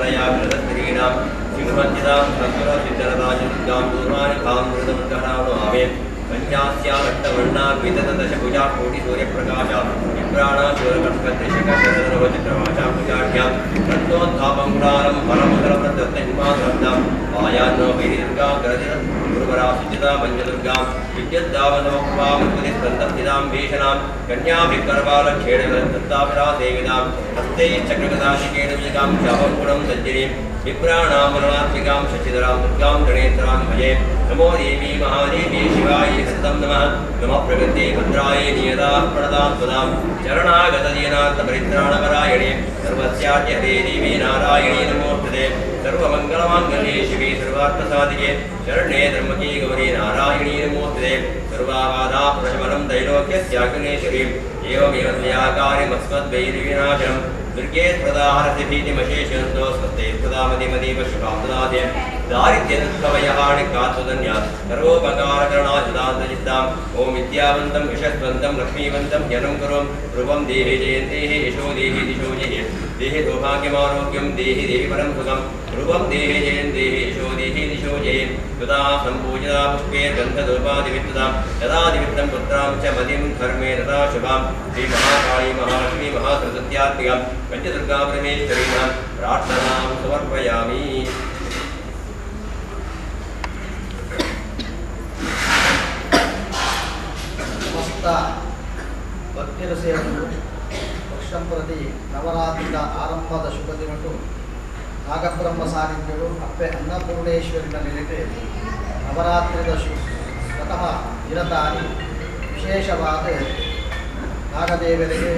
मङ्गलया कृतस्त्रीणां सिंहवञ्चितां सत्वरसिद्धरराजदुर्गां दूर्वाणि भावमृतमण्डलामे पञ्चास्यारक्तवर्णा विततदशभुजा कोटिसूर्यप्रकाशा विप्राणा शूरकर्कत्रिशकशतधर्मचित्रवाचा पूजाढ्यां रत्नोत्थापङ्कुरालं परमकरप्रदत्तहिमाधरन्दां आयान्नो वैदुर्गा गरजित गुरुवरा सुचिता पञ्चदुर्गां विद्युद्दावनोपवामृतिस्कन्दस्थितां भीषणां कन्याभिकरबालक्षेणदत्ताभिरासेविदां हस्ते चक्रगदाशिकेन विजगां शापङ्कुरं सज्जनीं विप्राणां वरुणात्मिकां शशिधरां दुर्गां गणेश्वरां भजे नमो देवी महादेवी शिवायै सततं नमः नमः प्रकृते भद्राय नियता प्रणदां स्वदां शरणागतदीनार्थपरित्राणपरायणे सर्वस्याद्य हरे देवी नारायणे नमोस्तुते सर्वमङ्गलमाङ्गल्ये शिवे सर्वार्थसाधिके शरण्ये त्र्यम्बके गौरी नारायणे नमोस्तुते सर्वाबाधाप्रशमनं त्रैलोक्यस्याग्नेश्वरीं एवमेव त्वया कार्यमस्मद्वैरिविनाशनं दुर्गे प्रदाहरसिभीतिमशेषन्तो स्वस्ते प्रदामदिमदीव शुभां ददाते दारिद्र्यदुःखभयहानिकात्वदन्या सर्वोपकारकरणाचिदान्तचित्तां ॐ विद्यावन्तं यशस्वन्तं लक्ष्मीवन्तं जनं कुरु ध्रुवं देहि जयन्तेः यशो देहि दिशो जये देहि सौभाग्यमारोग्यं देहि देहि परं सुखं ध्रुवं देहि जयन्तेः यशो देहि दिशो जये तदा सम्पूजिता पुष्पे गन्धधूपादिवित्तदां यदा दिवित्तं पुत्रां च मदिं धर्मे तदा शुभां श्रीमहाकाली महालक्ष्मी महासरस्वत्यात्मिकां पञ्चदुर्गा परमेश्वरीणां प्रार्थनां समर्पयामि। ಭಕ್ತಿರ ಸೇರಲು ವರ್ಷಂ ಪ್ರತಿ ನವರಾತ್ರಿಯ ಆರಂಭದ ಶುಭ ದಿನಗಳು ನಾಗಬ್ರಹ್ಮ ಸಾನ್ನಿಧ್ಯಗಳು ಅಪ್ಪೆ ಅನ್ನಪೂರ್ಣೇಶ್ವರಿನ ನೆಲೆಗೆ ನವರಾತ್ರಿದ ಸ್ವತಃ ನಿರತಾಗಿ ವಿಶೇಷವಾದ ನಾಗದೇವರಿಗೆ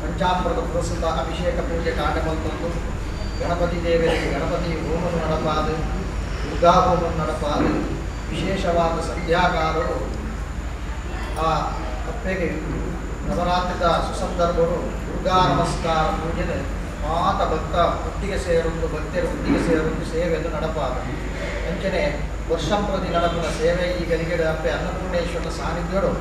ಪಂಚಾಮೃತ ಪುರಸ್ಕೃತ ಅಭಿಷೇಕ ಪೂಜೆ ಕಾರ್ಯಕ್ರಮದಂದು ಗಣಪತಿ ದೇವರಿಗೆ ಗಣಪತಿ ಹೋಮನು ನಡಪಾದು ದುರ್ಗಾ ಹೋಮನು ನಡಪಾದು ವಿಶೇಷವಾದ ಸಂಧ್ಯಾಕಾಲರು ಆ ಅಪ್ಪೆಗೆ ನವರಾತ್ರಿದ ಸುಸಂದರ್ಭಗಳು ದುರ್ಗಾ ನಮಸ್ಕಾರ ಪೂಜೆ ಮಾತ ಭಕ್ತ ಒಟ್ಟಿಗೆ ಸೇರೊಂದು ಭಕ್ತರು ಒಟ್ಟಿಗೆ ಸೇರೊಂದು ಸೇವೆಯನ್ನು ನಡಪಾದ ಅಂಚನೆ ವರ್ಷಂ ಪ್ರತಿ ನಡಪಿನ ಸೇವೆ ಈಗ ನಿಗಡ ಅಪ್ಪೆ ಅನ್ನಪೂರ್ಣೇಶ್ವರನ ಸಾನ್ನಿಧ್ಯಗಳು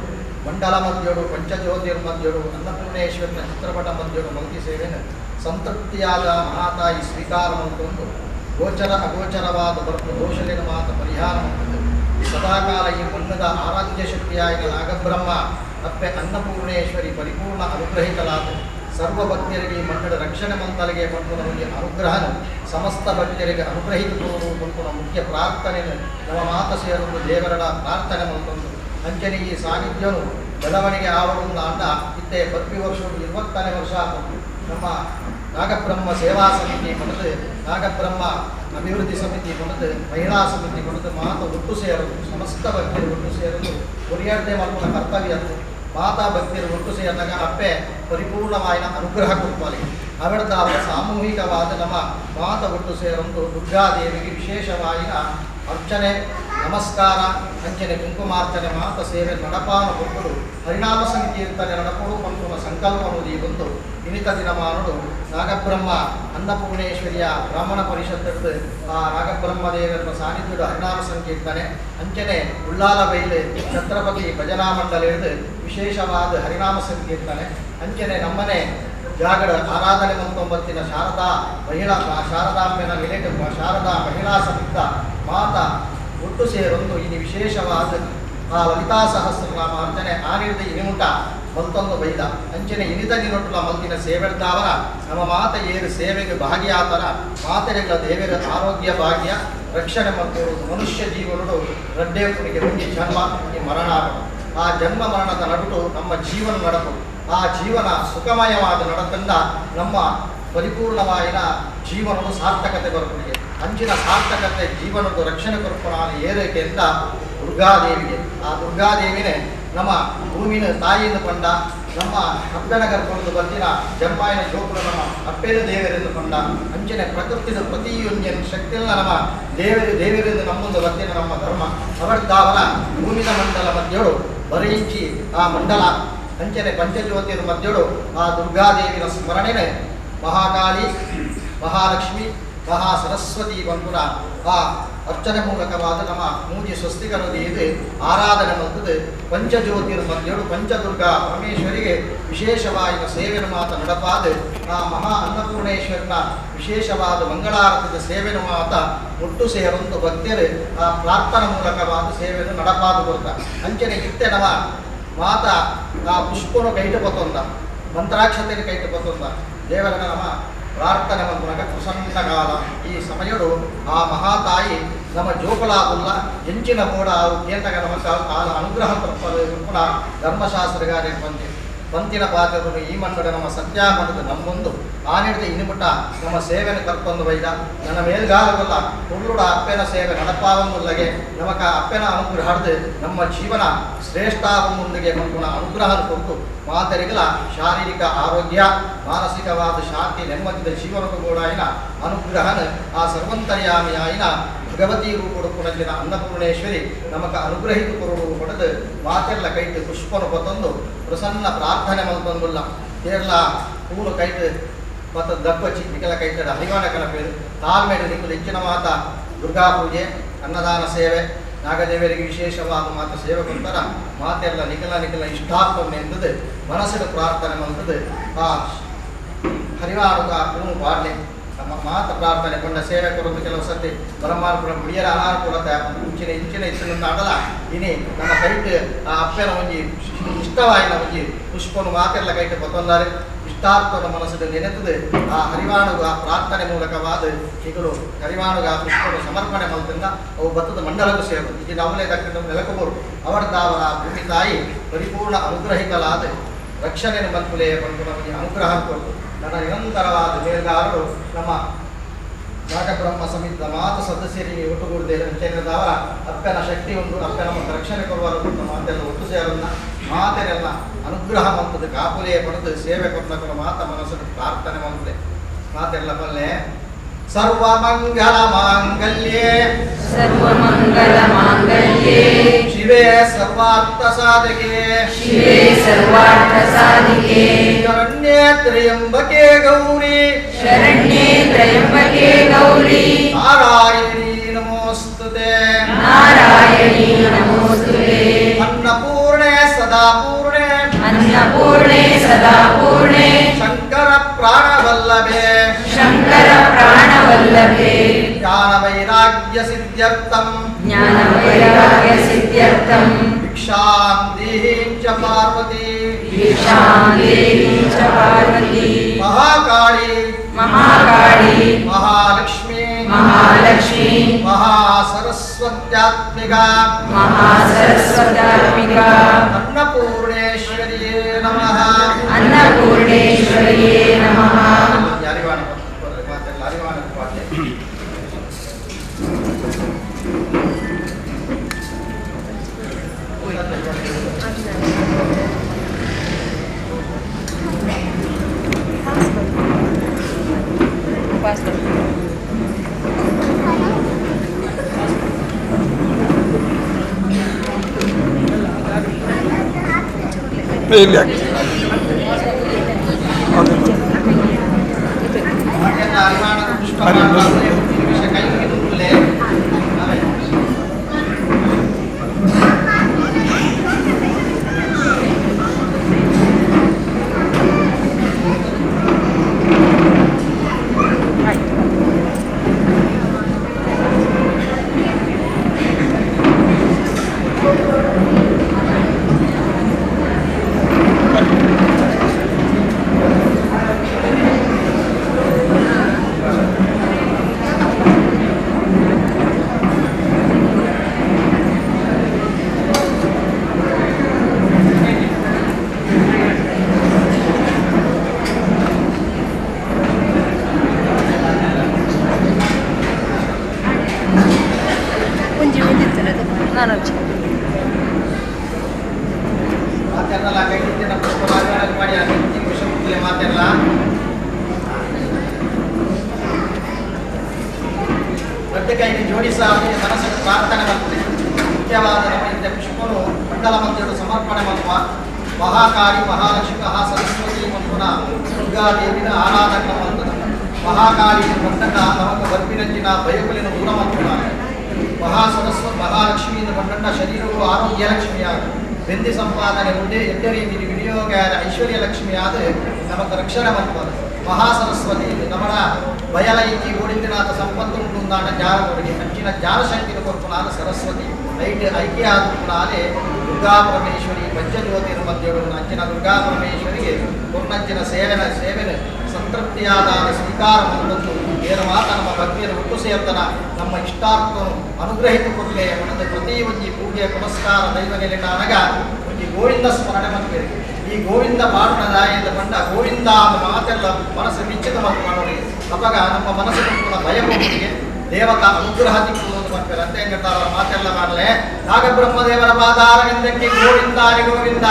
ಮಂಡಲ ಮಧ್ಯಗಳು ಪಂಚಜ್ಯೋತಿರ್ಮಧ್ಯಗಳು ಅನ್ನಪೂರ್ಣೇಶ್ವರನ ಚಿತ್ರಪಟ ಮಧ್ಯಗಳು ಮಲ್ತಿ ಸೇವೆಯನ್ನು ಸಂತೃಪ್ತಿಯಾದ ಮಹಾತಾಯಿ ಸ್ವೀಕಾರ ಮಾಡಿಕೊಂಡು ಗೋಚರ ಅಗೋಚರವಾದ ಬರ್ತು ದೋಷಲಿನ ಮಾತ ಪರಿಹಾರ ಮಾಡಿಕೊಂಡು ಸದಾಕಾಲ ಈ ಮಣ್ಣದ ಆರಾಧ್ಯ ಶಕ್ತಿಯಾಗಿ ನಾಗಬ್ರಹ್ಮ ಅಪ್ಪೆ ಅನ್ನಪೂರ್ಣೇಶ್ವರಿ ಪರಿಪೂರ್ಣ ಅನುಗ್ರಹಿತಲಾದ ಸರ್ವ ಭಕ್ತರಿಗೆ ಮಣ್ಣದ ರಕ್ಷಣೆ ಮಂತಲಿಗೆ ಬಂದು ನಮಗೆ ಅನುಗ್ರಹನ ಸಮಸ್ತ ಭಕ್ತರಿಗೆ ಅನುಗ್ರಹಿತ ಬಂತು ಮುಖ್ಯ ಪ್ರಾರ್ಥನೆಯನ್ನು ನಮ್ಮ ಮಾತ ಸೇರಲು ದೇವರ ಪ್ರಾರ್ಥನೆ ಮಂತೊಂದು ಅಂಚನೆ ಈ ಸಾನ್ನಿಧ್ಯನು ಬೆಳವಣಿಗೆ ಆವರೊಂದು ಅಂಡ ಇತ್ತೆ ಪ್ರತಿ ವರ್ಷ 20ನೇ ವರ್ಷ ನಮ್ಮ ನಾಗಬ್ರಹ್ಮ ಸೇವಾ ಸಮಿತಿ ಪಡೆದು ನಾಗಬ್ರಹ್ಮ ಅಭಿವೃದ್ಧಿ ಸಮಿತಿ ಪಡೆದು ಮಹಿಳಾ ಸಮಿತಿ ಪಡೆದು ಮಾತು ಒಟ್ಟು ಸೇರಲು ಸಮಸ್ತ ಭಕ್ತರು ಒಟ್ಟು ಸೇರಲು ಕೊರಿಯರ್ದೇ ಮಕ್ಕಳ ಕರ್ತವ್ಯ ಮಾತಾ ಭಕ್ತರು ಒಟ್ಟು ಸೇರಿದಾಗ ಅಪ್ಪೆ ಪರಿಪೂರ್ಣವಾದ ಅನುಗ್ರಹ ಕೊಡ್ತಾರೆ ಅವೆಡ್ದ ಅವರ ಸಾಮೂಹಿಕವಾದ ನಮ್ಮ ಮಾತ ಒಟ್ಟು ಸೇರೊಂದು ದುರ್ಗಾದೇವಿಗೆ ವಿಶೇಷವಾದ ಅರ್ಚನೆ ನಮಸ್ಕಾರ ಅಂಚನೆ ಕುಂಕುಮಾರ್ಚನೆ ಮಾತ ಸೇವೆ ನಡಪಾನ ಕೊಟ್ಟು ಹರಿನಾಮ ಸಂಕೀರ್ತನೆ ನಡಪಡು ಪಂಪುನ ಸಂಕಲ್ಪವನ್ನು ಬಂದು ಇನಿತ ದಿನಮಾನರು ನಾಗಬ್ರಹ್ಮ ಅನ್ನಪೂರ್ಣೇಶ್ವರಿಯ ಬ್ರಾಹ್ಮಣ ಪರಿಷತ್ತು ಆ ನಾಗಬ್ರಹ್ಮ ದೇವರ ಸಾನ್ನಿಧ್ಯದ ಹರಿನಾಮ ಸಂಕೀರ್ತನೆ ಅಂಚನೆ ಉಳ್ಳಾಲ ಬೈಲೆ ಛತ್ರಪತಿ ಭಜನಾ ಮಂಡಲ ಹಿಡಿದು ವಿಶೇಷವಾದ ಹರಿನಾಮ ಸಂಕೀರ್ತನೆ ಅಂಚನೆ ನಮ್ಮನೆ ಜಾಗಡ ಆರಾಧನೆ ಮಂತೊಂಬತ್ತಿನ ಶಾರದಾ ಶಾರದಾಂಬೆನ ವಿಲೇಖ ಶಾರದಾ ಮಹಿಳಾ ಸಂಯುಕ್ತ ಮಾತ ಒಟ್ಟು ಸೇರೊಂದು ಇದು ವಿಶೇಷವಾದ ಆ ಲಲಿತಾ ಸಹಸ್ರನಾಮ ಅರ್ಚನೆ ಆನಿಡಿದ ಇನಿಮುಟ ಮಲ್ತೊಂದು ಬೈದ ಅಂಚನೆ ಇನಿದ ನಿನೊಟ್ಟುಲ ಮಲ್ತಿನ ಸೇವೆಡ್ದಾವರ ನಮ್ಮ ಮಾತ ಏರು ಸೇವೆಗೆ ಭಾಗಿಯಾತರ ಮಾತೆರೆಗಳ ದೇವರ ಆರೋಗ್ಯ ಭಾಗ್ಯ ರಕ್ಷಣೆ ಮತ್ತು ಮನುಷ್ಯ ಜೀವನಗಳು ರಡ್ಡೇಪುನಿಗೆ ಮುಂದೆ ಜನ್ಮ ಮರಣ ಆ ಜನ್ಮ ಮರಣದ ನಡುಟು ನಮ್ಮ ಜೀವನ ನಡಪು ಆ ಜೀವನ ಸುಖಮಯವಾದ ನಡತಂದ ನಮ್ಮ ಪರಿಪೂರ್ಣವಾದ ಜೀವನದ ಸಾರ್ಥಕತೆ ಬರುತ್ತದೆ ಅಂಚಿನ ಸಾರ್ಥಕತೆ ಜೀವನದ ರಕ್ಷಣೆ ಕೊರಪುರಾನ ಏರೈಕೆ ಅಂತ ದುರ್ಗಾದೇವಿಗೆ ಆ ದುರ್ಗಾದೇವಿನೇ ನಮ್ಮ ಭೂಮಿನ ತಾಯಿಯಿಂದ ಕೊಂಡ ನಮ್ಮ ಅಪ್ಪೆನಗರ ಕೊಂಡು ಬರ್ತಿನ ಜಂಪಾಯಿನ ಜೋಪುರ ನಮ್ಮ ಅಪ್ಪೇನ ದೇವರೆಂದು ಕೊಂಡ ಅಂಚಿನ ಪ್ರಕೃತಿದ ಪ್ರತಿಯೊಂದು ಶಕ್ತಿಯಲ್ಲ ನಮ್ಮ ದೇವರೆಂದು ನಮ್ಮೊಂದು ಬರ್ತಿನ ನಮ್ಮ ಧರ್ಮ ಅವರ್ದಾವರ ಭೂಮಿನ ಮಂಡಲ ಮಧ್ಯಳು ಬರೆಯಿಂಚಿ ಆ ಮಂಡಲ ಅಂಚನೆ ಪಂಚಜ್ಯೋತಿರ ಮಧ್ಯಳು ಆ ದುರ್ಗಾದೇವಿನ ಸ್ಮರಣೆನೆ ಮಹಾಕಾಳಿ ಮಹಾಲಕ್ಷ್ಮಿ ಮಹಾ ಸರಸ್ವತಿ ಬಂಧುರ ಆ ಅರ್ಚನೆ ಮೂಲಕವಾದ ನಮ್ಮ ಮೂಜಿ ಸ್ವಸ್ತಿಕರದು ಇದು ಆರಾಧನೆ ಮಾಡುತ್ತದೆ ಪಂಚಜ್ಯೋತಿರ ಮಧ್ಯಳು ಪಂಚದುರ್ಗಾ ಪರಮೇಶ್ವರಿಗೆ ವಿಶೇಷವಾದ ಸೇವೆಯನ್ನು ಮಾತ ನಡಪಾದ ಆ ಮಹಾ ಅನ್ನಪೂರ್ಣೇಶ್ವರನ ವಿಶೇಷವಾದ ಮಂಗಳಾರತದ ಸೇವೆಯನ್ನು ಮಾತ ಮುಟ್ಟು ಸೇರಂದು ಭಕ್ತರು ಆ ಪ್ರಾರ್ಥನಾ ಮೂಲಕವಾದ ಸೇವೆಯನ್ನು ನಡಪಾದು ಕೊಡ್ತ ಅಂಚನೆ ಗಿತ್ತೆ ನವ ಮಾತ ಆ ಪುಷ್ಪನು ಕೈಟು ಬತ್ತೊಂದ ಮಂತ್ರಾಕ್ಷತೆಯನ್ನು ಕೈಟು ಬತ್ತೊಂದ ದೇವರ ನಮ ಪ್ರಾರ್ಥನೆ ಮಂತ್ರಗ ಪ್ರಸನ್ನ ಕಾಲ ಈ ಸಮಯಡು ಆ ಮಹಾತಾಯಿ ನಮ್ಮ ಜೋಕುಲಾದುಲ್ಲ ಎಂಚಿನ ಕೂಡ ಕೇಂದ್ರಗ ನಮಕ ಕಾಲ ಅನುಗ್ರಹ ತಪ್ಪದ ಧರ್ಮಶಾಸ್ತ್ರಗಾರ ಪಂತಿನ ಪಾತ್ರರು ಈ ಮನ್ನಡ ನಮ್ಮ ಸತ್ಯಾಮಠದ ನಮ್ಮೊಂದು ಆನಿಡಿದ ಇನಿಮುಟ ನಮ್ಮ ಸೇವೆಯನ್ನು ಕರ್ಕೊಂಡು ಬೈದ ನನ್ನ ಮೇಲ್ಗಾಲವಲ್ಲ ಹುಳ್ಳುಡ ಅಪ್ಪನ ಸೇವೆ ನಡಪಾವಂದುಲ್ಲಗೆ ನಮಕ ಅಪ್ಪನ ಅನುಗ್ರಹ ಹಿಡಿದು ನಮ್ಮ ಜೀವನ ಶ್ರೇಷ್ಠಾವಂದುಗೆ ಮಂಕುಣ ಅನುಗ್ರಹ ಕೊಟ್ಟು ಮಾತರಿಗಳ ಶಾರೀರಿಕ ಆರೋಗ್ಯ ಮಾನಸಿಕವಾದ ಶಾಂತಿ ನೆಮ್ಮದಿದ ಜೀವನಕ್ಕೂ ಕೂಡ ಅನುಗ್ರಹನ ಆ ಸರ್ವಂತರ್ಯಾಮಿ ಆಯ್ನ ಭಗವತಿ ರೂಪಡು ಪುನಂಜಿನ ಅನ್ನಪೂರ್ಣೇಶ್ವರಿ ನಮಕ ಅನುಗ್ರಹಿತ ಕೊರಡು ಪಡೆದು ಮಾತೆಲ್ಲ ಕೈಟ್ ಪುಷ್ಪನು ಪತ್ತೊಂದು ಪ್ರಸನ್ನ ಪ್ರಾರ್ಥನೆ ಮಲ್ತೊಂದುಲ್ಲ ಕೇರಳ ಪೂಲು ಕೈಟ್ ಮತ್ತು ದಪ್ಪಚ್ಚಿ ನಿಖಲ ಕೈಟದ ಹರಿವಾಣ ಕಲಪೇರು ತಾಳ್ಮೇಡು ನಿಖಲು ಹೆಚ್ಚಿನ ಮಾತ ದುರ್ಗಾ ಪೂಜೆ ಅನ್ನದಾನ ಸೇವೆ ನಾಗದೇವರಿಗೆ ವಿಶೇಷವಾದ ಮಾತು ಸೇವೆ ಕೊಡ್ತಾರ ಮಾತೆಲ್ಲ ನಿಖಲ ಇಷ್ಟಾರ್ಥವನ್ನು ಎಂದದು ಮನಸ್ಸಿನ ಪ್ರಾರ್ಥನೆ ಮಲ್ತದು ಆ ಹರಿವಾಣದ ಪೂನು ಪಾಡ್ಲೆ ನಮ್ಮ ಮಾತ ಪ್ರಾರ್ಥನೆ ಕೊಂಡ ಸೇವೆ ಕೊಡೋದು ಕೆಲವು ಸರ್ತಿ ಪರಮಾರ್ಪುರ ಬಿಡಿಯರ ಆಹಾರ ಕೊಡತ್ತೆ ಇಂಚಿನ ಆಡಲ್ಲ ಇನಿ ನಮ್ಮ ಕೈಟ್ ಆ ಅಪ್ಪನ ಒಂಜಿ ಇಷ್ಟವಾಯಿನ ಒಂಜಿ ಪುಷ್ಪನು ಮಾತೆಲ್ಲ ಕೈಟ್ ಬತ್ತೊಂದಾರೆ ಇಷ್ಟಾರ್ಥವನ್ನು ಮನಸ್ಸಿಗೆ ನೆನೆತದು ಆ ಹರಿವಾಣುಗ ಪ್ರಾರ್ಥನೆ ಮೂಲಕವಾದ ಈಗಲೂ ಹರಿವಾಣುಗ ಪುಷ್ಪನು ಸಮರ್ಪಣೆ ಮಲ್ತಿಂದ ಅವು ಬತ್ತದ ಮಂಡಲಕ್ಕೂ ಸೇರು ಈಗ ಅವಲೇ ದಕ್ಕ ನೆಲಕಬೋರು ಅವರದಾವರ ಭೂಮಿ ತಾಯಿ ಪರಿಪೂರ್ಣ ಅನುಗ್ರಹಿತಲಾದ ರಕ್ಷಣೆಯನ್ನು ಮಲ್ಪುಲೆಯ ಬಂದು ನಮಗೆ ಅನುಗ್ರಹ ಕೊಟ್ಟು ನನ್ನ ನಿರಂತರವಾದ ಮೇಲ್ಗಾರರು ನಮ್ಮ ನಾಗಬ್ರಹ್ಮ ಸಮಿತ ಮಾತು ಸದಸ್ಯರಿಗೆ ಒಟ್ಟುಗೂಡಿದೆ ಅಂಚೆನದವರ ಅಪ್ಪನ ಶಕ್ತಿ ಉಂಟು ಅಪ್ಪನ ಮತ್ತು ರಕ್ಷಣೆ ಕೊಡುವರು ಮಾತೆಲ್ಲ ಒಟ್ಟು ಸೇರನ್ನ ಮಾತೆಲ್ಲ ಅನುಗ್ರಹ ಮಂತದ್ದು ಕಾಪುಲೆಯ ಪಡೆದು ಸೇವೆ ಕೊಟ್ಟ ಮಾತ ಮನಸ್ಸನ್ನು ಪ್ರಾರ್ಥನೆ ಮಾಡುತ್ತೆ ಮಾತೆಲ್ಲ ಬಲ್ಲೆ ಸರ್ವಮಂಗಳ ಮಾಂಗಲ್ಯೇ ಶಿವೆ ಸರ್ವಾರ್ಥ ಸಾಧಕೆ ಶರಣ್ಯೇ ತ್ರಯಂಬಕೆ ಗೌರಿ ನಾರಾಯಣೀ ನಮೋಸ್ತುತೆ ಅನ್ನಪೂರ್ಣೆ ಸದಾ ಪೂರ್ಣೆ ಶಂಕರ ಪ್ರಾಣವಲ್ಲಭೆ ಜ್ಞಾನ ವೈರಾಗ್ಯ ಸಿದ್ಧ್ಯರ್ಥಂ ಭಿಕ್ಷಾಂ ದೇಹಿ ಚ ಪಾರ್ವತಿ ಮಹಾಕಾಳಿ ಮಹಾಲಕ್ಷ್ಮೀ ಮಹಾಸರಸ್ವತ್ಯಾತ್ಮಿಕಾ ಅನ್ನಪೂರ್ಣೇಶ್ವರಿಯೇ ನಮಃ ಮಹಾಕಾಳಿ ಮಹಾಲಕ್ಷ್ಮಿ ಮಹಾಸರಸ್ವತಿ ಮಂತ್ರ ದುರ್ಗಾದೇವಿನ ಆರಾಧಕ ಮಂತ್ರ ಮಹಾಕಾಳಿ ಬಂಡಂಡ ನಮಕ ಬರ್ಪಿನಂಚಿನ ಭಯಕುಲಿನ ದೂರ ಮಂತ್ರ ಮಹಾಸರಸ್ವತಿ ಮಹಾಲಕ್ಷ್ಮಿಯಿಂದ ಬಂಡಂಡ ಶರೀರವು ಆರೋಗ್ಯ ಲಕ್ಷ್ಮಿಯಾಗ ಬೆಂದಿ ಸಂಪಾದನೆ ಉಂಡೆ ಎದ್ದ ರೀತಿ ವಿನಿಯೋಗ ಐಶ್ವರ್ಯ ಲಕ್ಷ್ಮಿಯಾದ ನಮಕ ರಕ್ಷಣೆ ಮಂತ್ರ ಮಹಾಸರಸ್ವತಿ ನಮನ ಬಯಲ ಇಜ್ಜಿ ಓಡಿಂದಿನಾಥ ಸಂಪತ್ತು ಉಂಟುಂದಾಣ ಜ್ಞಾನದೊಳಗೆ ಅಂಚಿನ ಜ್ಞಾನಶಕ್ತಿನ ಕೊರಪುನಾದ ಸರಸ್ವತಿ ಐಕ್ಯ ಆದುನಾಲೆ ದುರ್ಗಾ ಪರಮೇಶ್ವರಿ ಪಂಚಜ್ಯೋತಿರ ಮಧ್ಯೊಳಗಿನ ಅಂಚಿನ ದುರ್ಗಾ ಪರಮೇಶ್ವರಿಗೆ ಪೂರ್ಣಂಚಿನ ಸೇವೆನ ಸಂತೃಪ್ತಿಯಾದ ಸ್ವೀಕಾರ ಮಾಡುವುದು ಏನು ಮಾತ ನಮ್ಮ ಭಕ್ತಿಯನ್ನು ಒಟ್ಟು ಸೇರ್ತನ ನಮ್ಮ ಇಷ್ಟಾರ್ಥವನ್ನು ಅನುಗ್ರಹಿತ ಕೊರಲೆ ಮನದ ಪ್ರತಿ ಒಂಜಿ ಪೂಜೆ ಪುನಸ್ಕಾರ ದೈವಗೆಲೆ ಕಾಣಗ ಒಂಜಿ ಗೋವಿಂದ ಸ್ಮರಣೆ ಮಾಡ್ತೀರಿ ಈ ಗೋವಿಂದ ಪಾಠದಾಯದ ಬಂಡ ಗೋವಿಂದ ಅನ್ನೋ ಮಾತೆಲ್ಲ ಮನಸ್ಸು ನಿಶ್ಚಿತ ಮಾಡಿ ಅವಾಗ ನಮ್ಮ ಮನಸ್ಸಿನ ಭಯ ಹೋಗಿಗೆ ದೇವತಾ ಅನುಗ್ರಹ ತಿಕ್ಕುವುದು ಮಾಡ್ತಾರೆ ಅಂತ ಹೆಂಗಿರ್ತಾರ ಮಾತೆಲ್ಲ ಮಾಡಲೆ ನಾಗ ಬ್ರಹ್ಮದೇವರ ಪಾದಾರವಿಂದಕ್ಕೆ ಗೋವಿಂದ ಗೋವಿಂದ